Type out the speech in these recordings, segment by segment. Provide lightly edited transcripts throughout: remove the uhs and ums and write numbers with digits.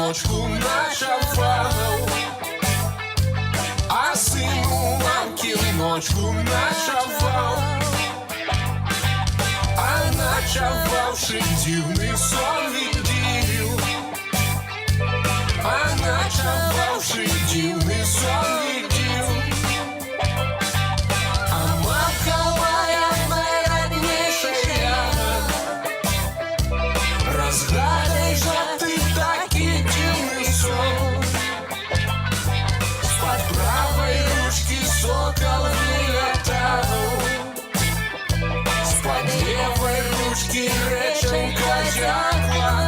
віночку начавав, а сину мамки вночку начавав, а начававши дивний сон видів, а начававши дивний сон видів. А мамка моя найроднішая, розгадай же ти такий дивний сон. З-под правої ручки сокол вилетав, з-под лівої ручки реченька тягла.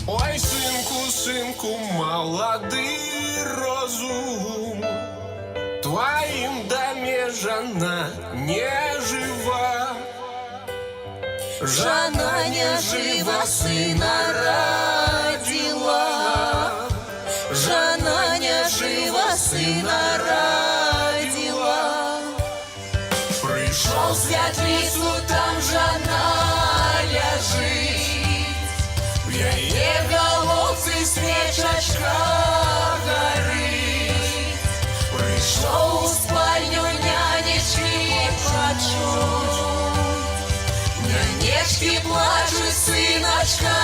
Ой, синку, синку, молодый розум, твоим доме жена не жива. Жена не жива, сына родила. Жена не жива, сына родила. Пришел в світлицю, там жена лежить, в яе головці свечечка горить. Прийшов у спальню нянечки почуть, нянечки плачуть, сыночка